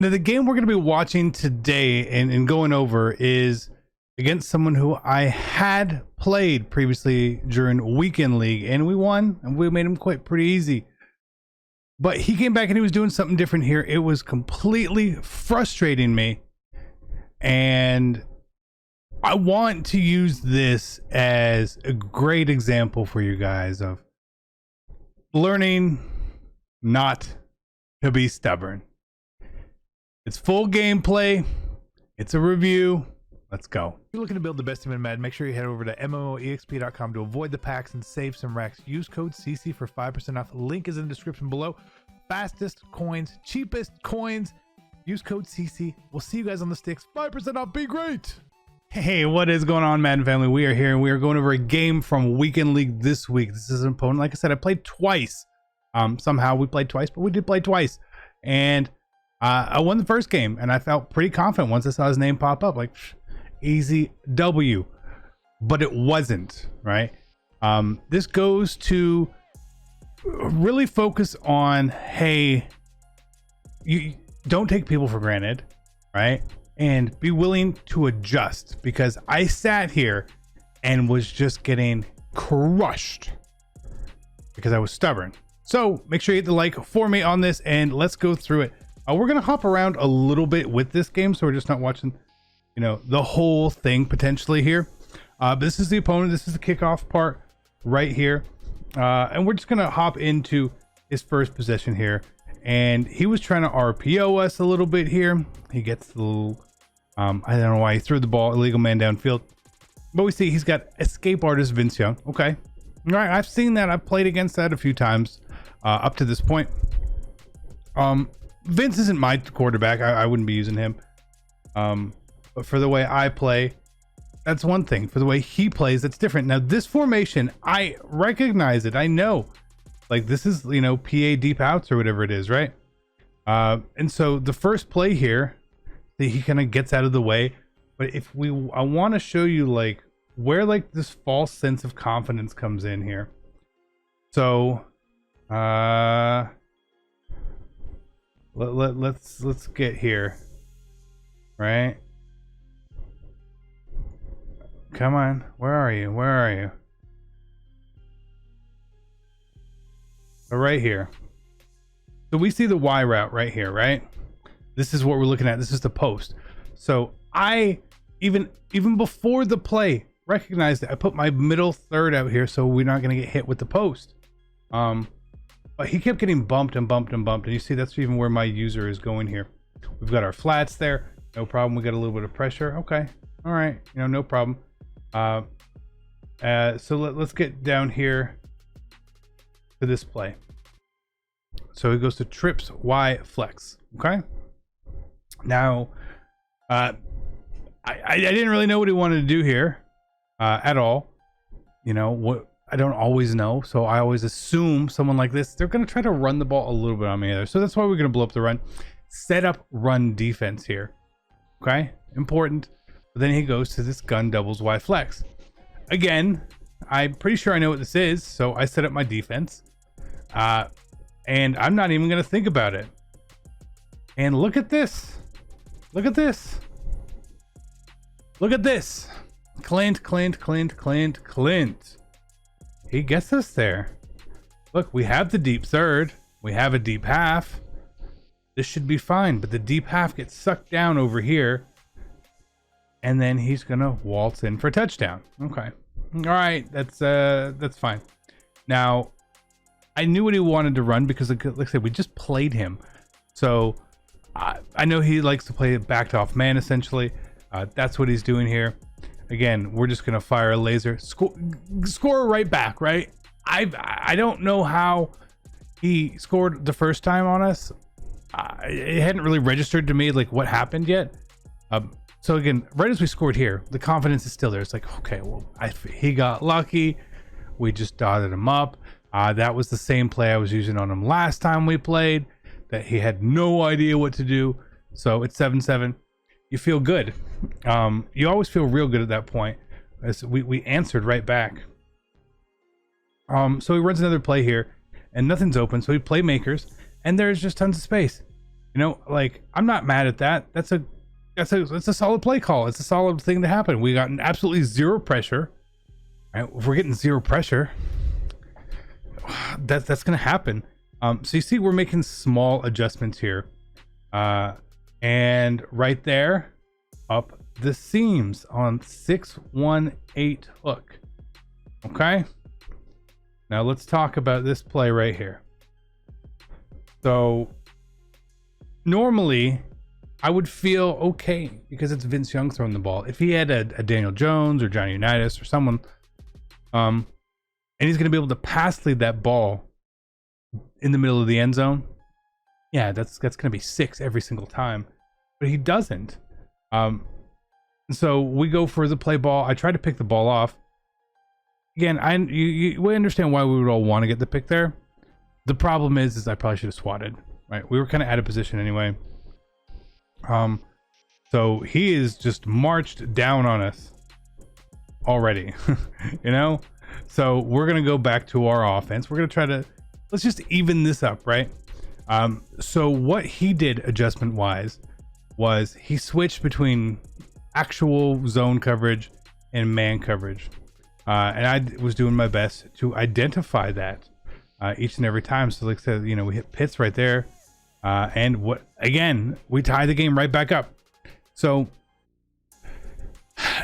Now, the game we're going to be watching today and going over is against someone who I had played previously during Weekend League, and we won, and we made him quite pretty easy. But he came back and he was doing something different here. It was completely frustrating me, and I want to use this as a great example for you guys of learning not to be stubborn. It's full gameplay. It's a review. Let's go. If you're looking to build the best team in Madden, make sure you head over to MMOEXP.com to avoid the packs and save some racks. Use code CC for 5% off. Link is in the description below. Fastest coins, cheapest coins. Use code CC. We'll see you guys on the sticks. 5% off. Be great. Hey, what is going on, Madden family? We are here and we are going over a game from Weekend League this week. This is an opponent. Like I said, I played twice. Somehow we played twice, but we did play twice. And I won the first game, and I felt pretty confident once I saw his name pop up. Like, easy W. But it wasn't, right? This goes to really focus on, hey, you don't take people for granted, right? And be willing to adjust, because I sat here and was just getting crushed because I was stubborn. So make sure you hit the like for me on this, and let's go through it. We're going to hop around a little bit with this game, so we're just not watching, you know, the whole thing potentially here. But this is the opponent. This is the kickoff part right here. And we're just going to hop into his first possession here. And he was trying to RPO us a little bit here. He gets the little, I don't know why he threw the ball, illegal man downfield. But we see he's got escape artist Vince Young. Okay. All right. I've seen that. I've played against that a few times up to this point. Vince isn't my quarterback. I wouldn't be using him. But for the way I play, that's one thing. For the way he plays, that's different. Now, this formation, I recognize it. I know. Like, this is, you know, PA deep outs or whatever it is, right? And so the first play here, he kind of gets out of the way. But if I want to show you, like, where, like, this false sense of confidence comes in here. So, let's get here, right? Come on, where are you? So right here. So we see the Y route right here, right? This is what we're looking at. This is the post. So I even before the play recognized it. I put my middle third out here so we're not going to get hit with the post. But he kept getting bumped and bumped and bumped. And you see that's even where my user is going here. We've got our flats there. No problem. We got a little bit of pressure. Okay. All right. You know, no problem. So let's get down here to this play. So he goes to trips Y flex. Okay. Now, I didn't really know what he wanted to do here at all. You know what? I don't always know, so I always assume someone like this, they're going to try to run the ball a little bit on me there. So that's why we're going to blow up the run. Set up run defense here. Okay, important. But then he goes to this gun doubles Y flex. Again, I'm pretty sure I know what this is, so I set up my defense. And I'm not even going to think about it. And look at this. Look at this. Look at this. Clint. He gets us there. Look, we have the deep third. We have a deep half. This should be fine, but the deep half gets sucked down over here. And then he's gonna waltz in for a touchdown. Okay. All right, that's fine. Now, I knew what he wanted to run because, like I said, we just played him. So I know he likes to play a backed off man, essentially. That's what he's doing here. Again, we're just gonna fire a laser, score right back, right? I don't know how he scored the first time on us. It hadn't really registered to me like what happened yet. So again, right as we scored here, the confidence is still there. It's like, okay, well, he got lucky. We just dotted him up. That was the same play I was using on him last time we played. That he had no idea what to do. So it's 7-7. You feel good. You always feel real good at that point. As we answered right back. So he runs another play here, and nothing's open. So he playmakers, and there's just tons of space. You know, like, I'm not mad at that. That's a solid play call. It's a solid thing to happen. We got absolutely zero pressure. Right? If we're getting zero pressure, that's gonna happen. So you see, we're making small adjustments here, and right there, up the seams on 6-1-8 hook. Okay. Now let's talk about this play right here. So normally I would feel okay because it's Vince Young throwing the ball. If he had a Daniel Jones or Johnny Unitas or someone, and he's going to be able to pass lead that ball in the middle of the end zone, yeah, that's going to be 6 every single time. But he doesn't. So we go for the play ball. I try to pick the ball off. Again, we understand why we would all want to get the pick there. The problem is I probably should have swatted. Right, we were kind of out of position anyway. So he is just marched down on us already. You know, so we're gonna go back to our offense. We're gonna try to, let's just even this up, right? So what he did adjustment wise was he switched between actual zone coverage and man coverage, and I was doing my best to identify that each and every time. So like I said, you know, we hit Pitts right there, and what again, we tie the game right back up. So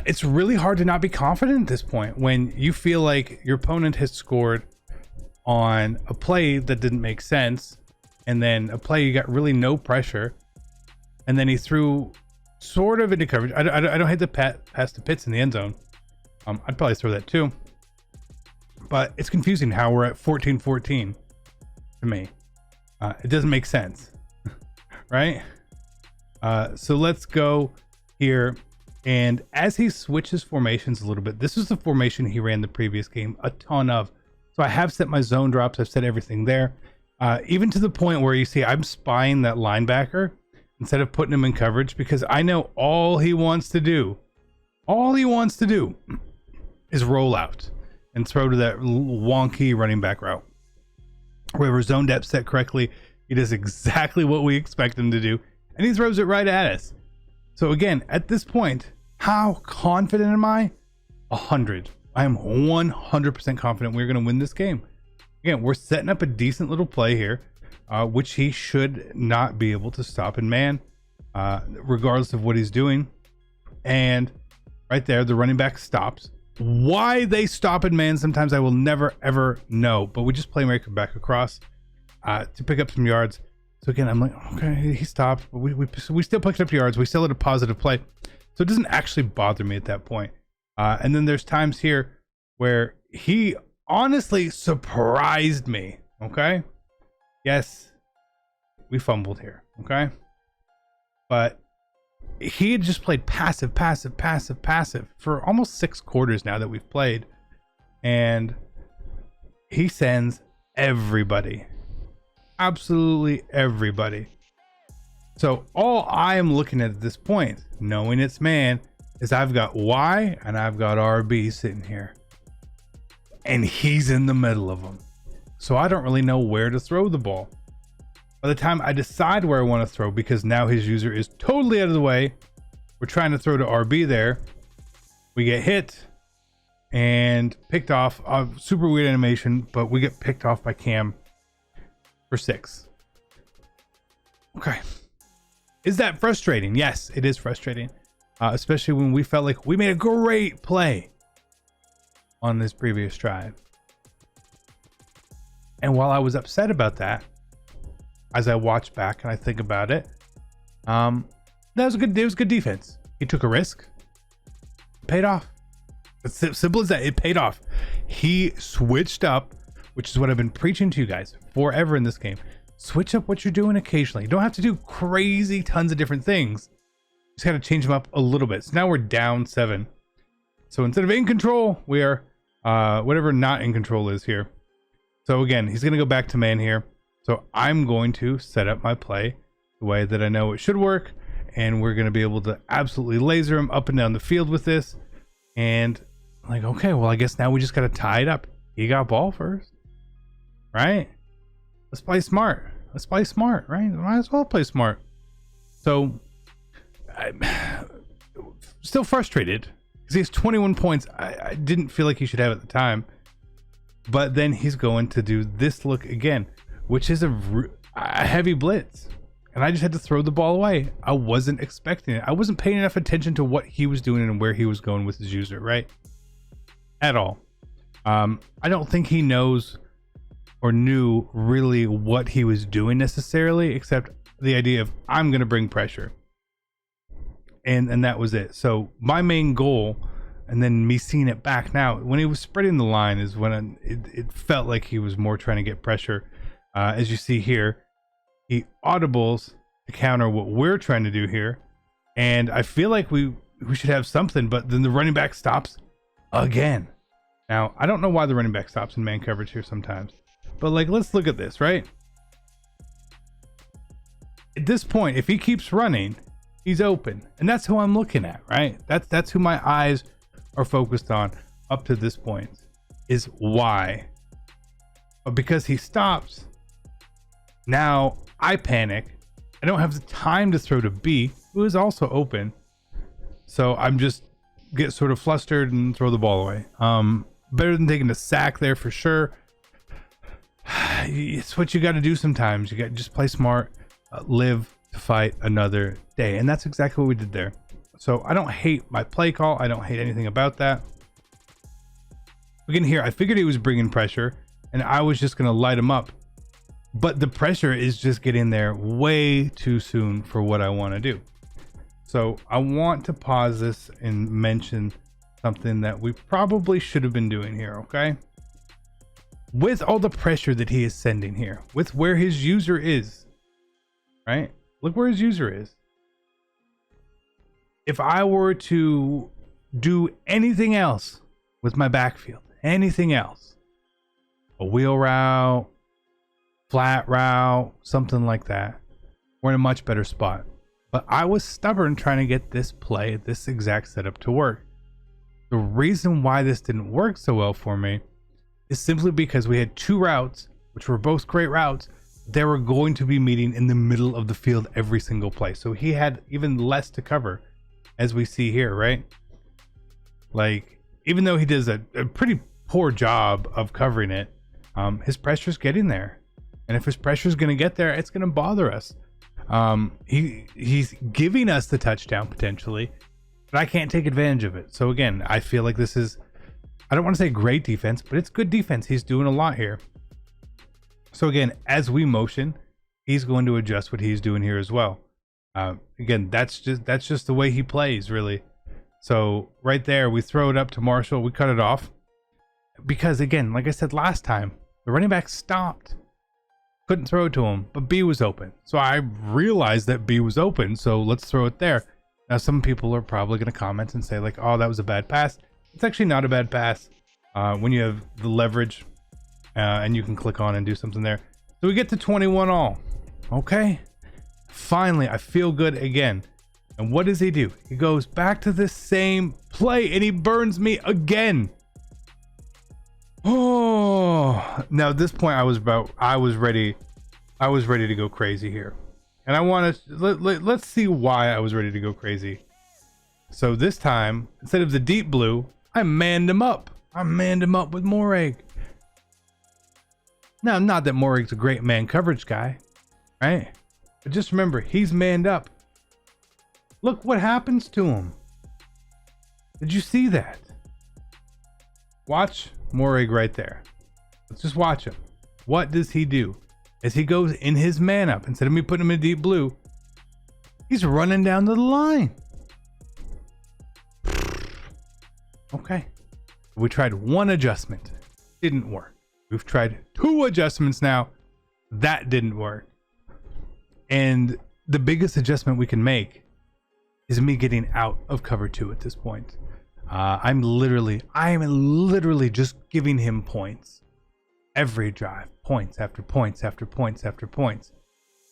it's really hard to not be confident at this point when you feel like your opponent has scored on a play that didn't make sense, and then a play you got really no pressure, and then he threw sort of into coverage. I don't hit the pass to Pitts in the end zone. I'd probably throw that too, but it's confusing how we're at 14-14 to me. It doesn't make sense. Right? So let's go here, and as he switches formations a little bit, this is the formation he ran the previous game a ton of. So I have set my zone drops, I've set everything there, even to the point where you see I'm spying that linebacker instead of putting him in coverage, because I know all he wants to do is roll out and throw to that wonky running back route. Wherever zone depth set correctly, he does exactly what we expect him to do, and he throws it right at us. So again, at this point, how confident am I? 100. I am 100% confident we're going to win this game. Again, we're setting up a decent little play here, which he should not be able to stop in man, regardless of what he's doing. And right there, the running back stops. Why they stop in man sometimes I will never ever know, but we just play back across to pick up some yards. So again, I'm like, okay, he stopped, but we still picked up yards. We still had a positive play, so it doesn't actually bother me at that point. And then there's times here where he honestly surprised me. Okay, yes, we fumbled here. Okay, but he had just played passive for almost 6 quarters now that we've played, and he sends everybody, absolutely everybody. So all I am looking at this point, knowing it's man, is I've got Y and I've got RB sitting here, and he's in the middle of them. So I don't really know where to throw the ball. By the time I decide where I want to throw, because now his user is totally out of the way, we're trying to throw to RB there. We get hit and picked off. Super weird animation, but we get picked off by Cam for 6. Okay. Is that frustrating? Yes, it is frustrating. Especially when we felt like we made a great play on this previous drive. And while I was upset about that, as I watch back and I think about it, that was good. It was good defense. He took a risk. It paid off. It's simple as that. It paid off. He switched up, which is what I've been preaching to you guys forever in this game. Switch up what you're doing occasionally. You don't have to do crazy tons of different things. You just got to change them up a little bit. So now we're down 7. So instead of in control, we are whatever not in control is here. So again, he's going to go back to man here. So I'm going to set up my play the way that I know it should work, and we're going to be able to absolutely laser him up and down the field with this. And like, okay, well, I guess now we just got to tie it up. He got ball first, right? Let's play smart. Let's play smart, right? Might as well play smart. So I'm still frustrated because he has 21 points. I didn't feel like he should have at the time. But then he's going to do this look again, which is a heavy blitz. And I just had to throw the ball away. I wasn't expecting it. I wasn't paying enough attention to what he was doing and where he was going with his user, right? At all. I don't think he knows or knew really what he was doing necessarily, except the idea of I'm going to bring pressure. And that was it. So my main goal, and then me seeing it back now, when he was spreading the line is when it felt like he was more trying to get pressure. As you see here, he audibles to counter what we're trying to do here. And I feel like we should have something, but then the running back stops again. Now, I don't know why the running back stops in man coverage here sometimes, but like, let's look at this, right? At this point, if he keeps running, he's open. And that's who I'm looking at, right? That's who my eyes are focused on up to this point, is why. But because he stops, now I panic. I don't have the time to throw to B, who is also open. So I'm just get sort of flustered and throw the ball away. Better than taking a sack there for sure. It's what you got to do sometimes. You got to just play smart, live to fight another day. And that's exactly what we did there. So I don't hate my play call. I don't hate anything about that. Again, here, I figured he was bringing pressure and I was just going to light him up. But the pressure is just getting there way too soon for what I want to do. So I want to pause this and mention something that we probably should have been doing here, okay? With all the pressure that he is sending here, with where his user is, right? Look where his user is. If I were to do anything else with my backfield, anything else, a wheel route, flat route, something like that, we're in a much better spot. But I was stubborn trying to get this play, this exact setup to work. The reason why this didn't work so well for me is simply because we had two routes, which were both great routes. They were going to be meeting in the middle of the field every single play. So he had even less to cover, as we see here, right? Like, even though he does a pretty poor job of covering it, his pressure's getting there. And if his pressure is going to get there, it's going to bother us. He's giving us the touchdown potentially, but I can't take advantage of it. So again, I feel like this is, I don't want to say great defense, but it's good defense. He's doing a lot here. So again, as we motion, he's going to adjust what he's doing here as well. Again, that's just the way he plays, really. So right there, we throw it up to Marshall. We cut it off because, again, like I said last time, the running back stopped. Couldn't throw it to him, but B was open. So I realized that B was open, so let's throw it there. Now, some people are probably going to comment and say, like, oh, that was a bad pass. It's actually not a bad pass when you have the leverage and you can click on and do something there. So we get to 21 all. Okay. Finally, I feel good again. And what does he do? He goes back to the same play and he burns me again. Oh, now at this point I was ready to go crazy here. And I want to, let's see why I was ready to go crazy. So this time, instead of the deep blue, I manned him up. I manned him up with Morag. Now, not that Morag's a great man coverage guy, right? But just remember, he's manned up. Look what happens to him. Did you see that? Watch Morag right there. Let's just watch him. What does he do? As he goes in his man up, instead of me putting him in deep blue, he's running down to the line. Okay. We tried one adjustment. Didn't work. We've tried two adjustments now. That didn't work. And the biggest adjustment we can make is me getting out of cover 2 at this point. I am literally just giving him points. Every drive, points after points after points after points.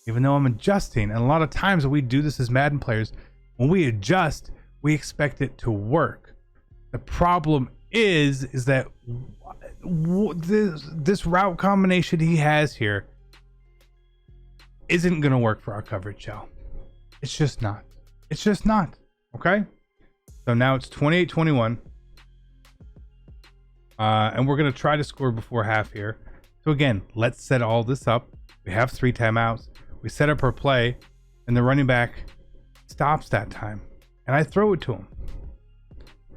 Even though I'm adjusting, and a lot of times we do this as Madden players, when we adjust, we expect it to work. The problem is that this route combination he has here isn't going to work for our coverage shell. It's just not. It's just not. Okay. So now it's 28-21. And we're going to try to score before half here. So again, let's set all this up. We have 3 timeouts. We set up our play, and the running back stops that time. And I throw it to him.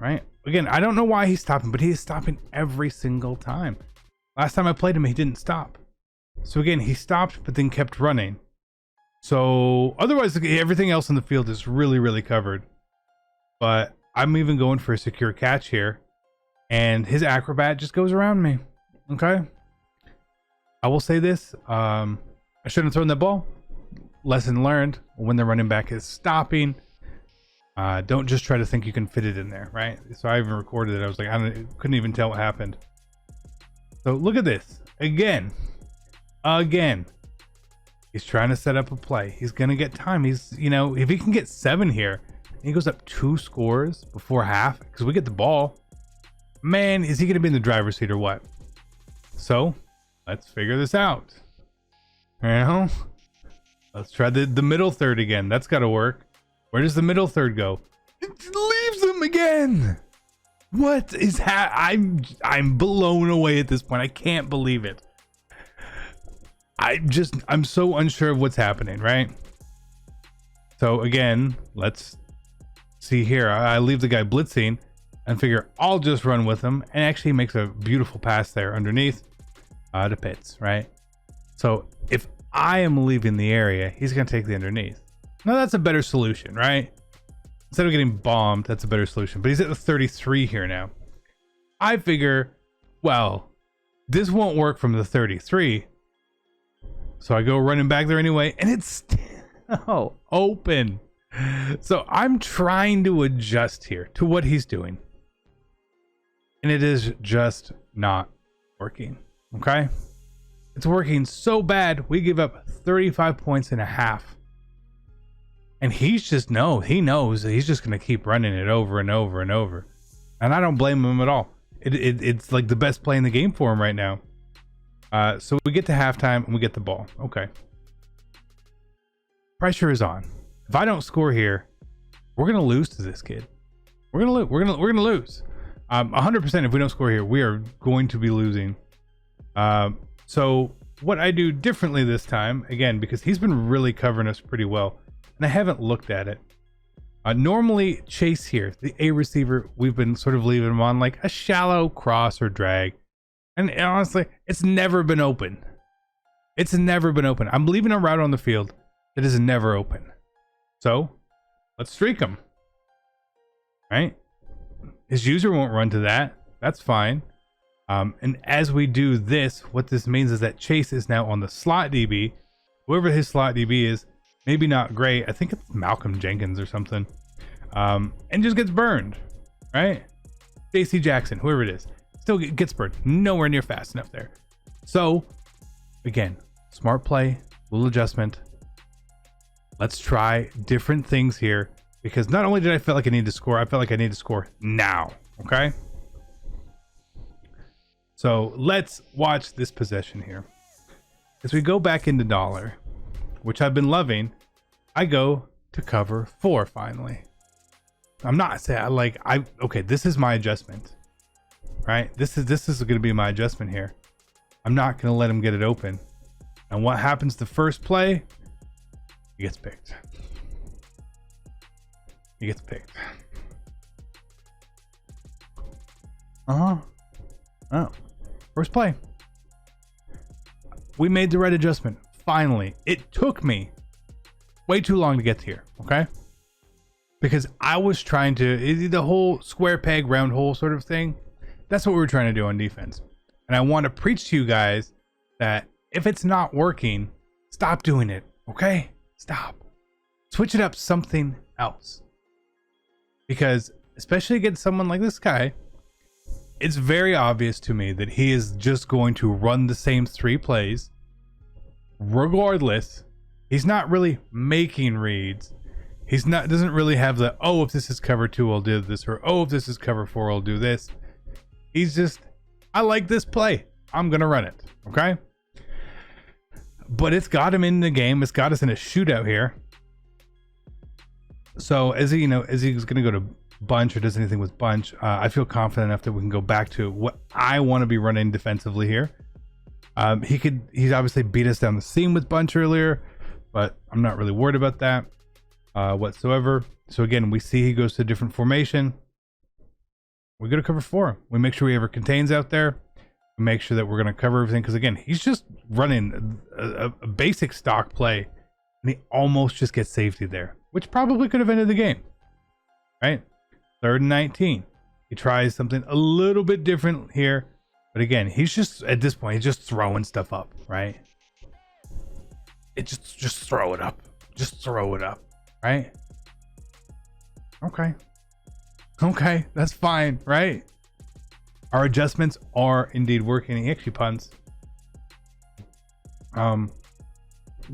Right? Again, I don't know why he's stopping, but he is stopping every single time. Last time I played him, he didn't stop. So again, he stopped, but then kept running. So otherwise, everything else in the field is really, really covered. But I'm even going for a secure catch here. And his acrobat just goes around me. Okay. I will say this. I shouldn't have thrown that ball. Lesson learned. When the running back is stopping, don't just try to think you can fit it in there, right? So I even recorded it. I was like, couldn't even tell what happened. So look at this. Again. He's trying to set up a play. He's going to get time. He's, if he can get 7 here, and he goes up 2 scores before half, because we get the ball, man, is he going to be in the driver's seat or what? So let's figure this out. Let's try the middle third again. That's got to work. Where does the middle third go? It leaves him again. What is I'm blown away at this point. I can't believe it. I'm so unsure of what's happening, right? So again, let's see here. I leave the guy blitzing and figure I'll just run with him, and actually makes a beautiful pass there underneath to Pitts, right? So if I am leaving the area, he's going to take the underneath. Now that's a better solution, right? Instead of getting bombed, that's a better solution. But he's at the 33 here now. I figure, well, this won't work from the 33. So I go running back there anyway, and it's still open. So I'm trying to adjust here to what he's doing. And it is just not working. Okay? It's working so bad, we give up 35 points and a half. And he knows that he's just going to keep running it over and over and over. And I don't blame him at all. It's like the best play in the game for him right now. So we get to halftime and we get the ball. Okay. Pressure is on. If I don't score here, we're going to lose to this kid. We're going to lose. We're going to lose. 100% if we don't score here, we are going to be losing. So what I do differently this time, again, because he's been really covering us pretty well, and I haven't looked at it. Normally Chase here, the A receiver, we've been sort of leaving him on like a shallow cross or drag. And honestly, it's never been open. It's never been open. I'm leaving a route on the field that is never open. So let's streak him. Right? His user won't run to that. That's fine. And as we do this, what this means is that Chase is now on the slot DB. Whoever his slot DB is, maybe not great. I think it's Malcolm Jenkins or something. And just gets burned. Right? JC Jackson, whoever it is. Still gets burned. Nowhere near fast enough there. So, again, smart play, little adjustment. Let's try different things here. Because not only did I feel like I need to score, I felt like I need to score now. Okay? So, let's watch this possession here. As we go back into dollar, which I've been loving, I go to cover 4 finally. I'm not saying okay, this is my adjustment. Right? This is going to be my adjustment here. I'm not going to let him get it open. And what happens the first play? He gets picked. He gets picked. Oh. First play. We made the right adjustment. Finally. It took me way too long to get here. Okay? Because I was trying to, the whole square peg, round hole sort of thing. That's what we were trying to do on defense. And I want to preach to you guys that if it's not working, stop doing it. Okay? Stop. Switch it up something else. Because especially against someone like this guy, it's very obvious to me that he is just going to run the same 3 plays. Regardless, he's not really making reads. Doesn't really have the, oh, if this is cover 2, I'll do this. Or, oh, if this is cover 4, I'll do this. He's just, I like this play. I'm going to run it. Okay? But it's got him in the game. It's got us in a shootout here. So as he, as he's going to go to bunch or does anything with bunch, I feel confident enough that we can go back to what I want to be running defensively here. He's obviously beat us down the seam with bunch earlier, but I'm not really worried about that whatsoever. So again, we see he goes to a different formation. We go to cover 4. We make sure we have our contains out there. We make sure that we're going to cover everything, because again, he's just running a basic stock play, and he almost just gets safety there, which probably could have ended the game, right? 3rd and 19. He tries something a little bit different here, but again, he's just, at this point, he's just throwing stuff up, right? It just throw it up. Just throw it up, right? Okay, that's fine, right? Our adjustments are indeed working. He actually punts.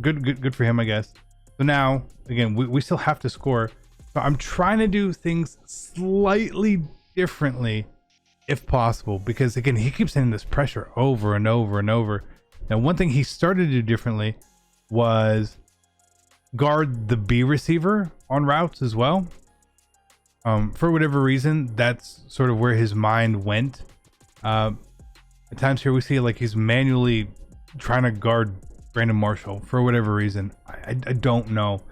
Good for him, I guess. So now, again, we still have to score. So I'm trying to do things slightly differently, if possible, because again, he keeps sending this pressure over and over and over. Now, one thing he started to do differently was guard the B receiver on routes as well. For whatever reason, that's sort of where his mind went. At times here we see like he's manually trying to guard Brandon Marshall for whatever reason. I don't know.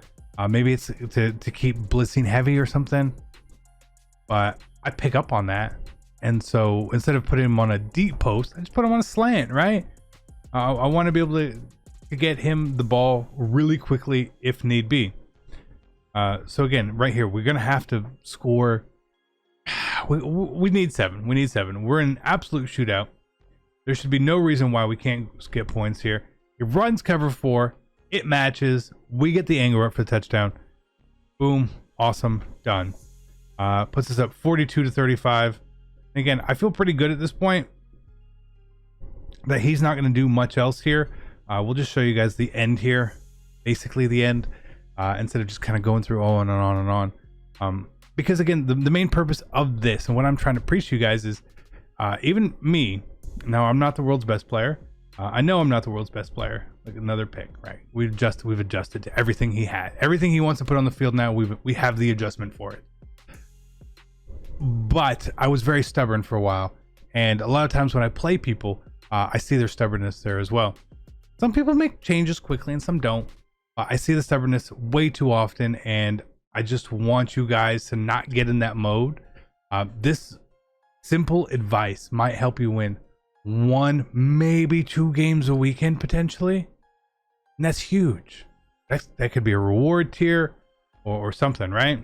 Maybe it's to keep blitzing heavy or something. But I pick up on that. And so instead of putting him on a deep post, I just put him on a slant, right? I want to be able to get him the ball really quickly if need be. So again, right here, we're going to have to score. We need 7. We need 7. We're in an absolute shootout. There should be no reason why we can't get points here. He runs cover 4. It matches. We get the angle up for the touchdown. Boom. Awesome. Done. Puts us up 42-35. Again, I feel pretty good at this point that he's not going to do much else here. We'll just show you guys the end here. Basically the end. Instead of just kind of going through on and on and on. Because again, the main purpose of this and what I'm trying to preach to you guys is, even me, now I'm not the world's best player. I know I'm not the world's best player. Like another pick, right? We've adjusted to everything he had. Everything he wants to put on the field now, we have the adjustment for it. But I was very stubborn for a while. And a lot of times when I play people, I see their stubbornness there as well. Some people make changes quickly and some don't. I see the stubbornness way too often, and I just want you guys to not get in that mode. This simple advice might help you win 1, maybe 2 games a weekend potentially, and that's huge. That could be a reward tier or something, right?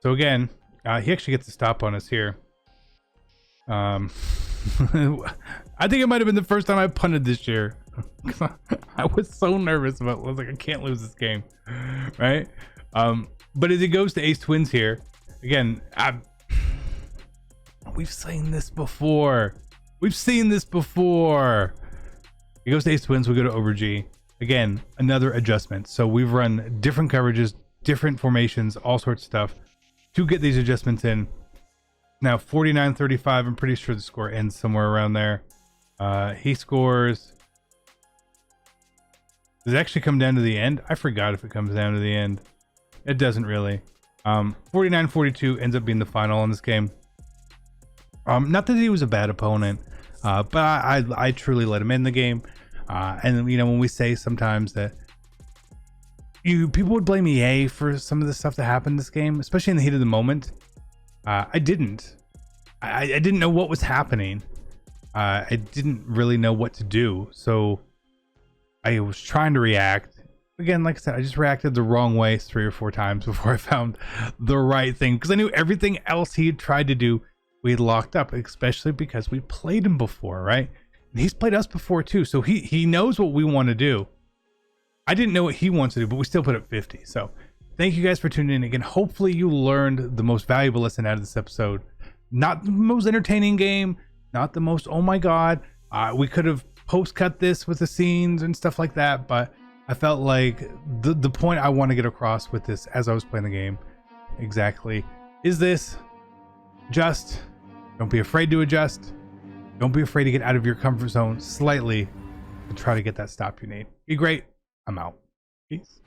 So again, he actually gets a stop on us here. I think it might have been the first time I punted this year. I was so nervous about it. I was like, I can't lose this game, right? But as he goes to ace twins here, again, we've seen this before. He goes to ace twins. We go to over G. Again, another adjustment. So we've run different coverages, different formations, all sorts of stuff to get these adjustments in. Now 49-35. I'm pretty sure the score ends somewhere around there. He scores. Does it actually come down to the end? I forgot if it comes down to the end. It doesn't really. 49-42 ends up being the final on this game. Not that he was a bad opponent, but I truly let him in the game. And you know, when we say sometimes that people would blame EA for some of the stuff that happened in this game, especially in the heat of the moment. I didn't. I didn't know what was happening. I didn't really know what to do. So I was trying to react. Again, like I said, I just reacted the wrong way 3 or 4 times before I found the right thing. Because I knew everything else he had tried to do, we had locked up. Especially because we played him before, right? And he's played us before too. So he knows what we want to do. I didn't know what he wants to do, but we still put up 50. So thank you guys for tuning in again. Hopefully you learned the most valuable lesson out of this episode. Not the most entertaining game. Not the most, oh my God. We could have post-cut this with the scenes and stuff like that, but I felt like the point I want to get across with this as I was playing the game exactly is this: just don't be afraid to adjust. Don't be afraid to get out of your comfort zone slightly to try to get that stop you need. Be great. I'm out. Peace.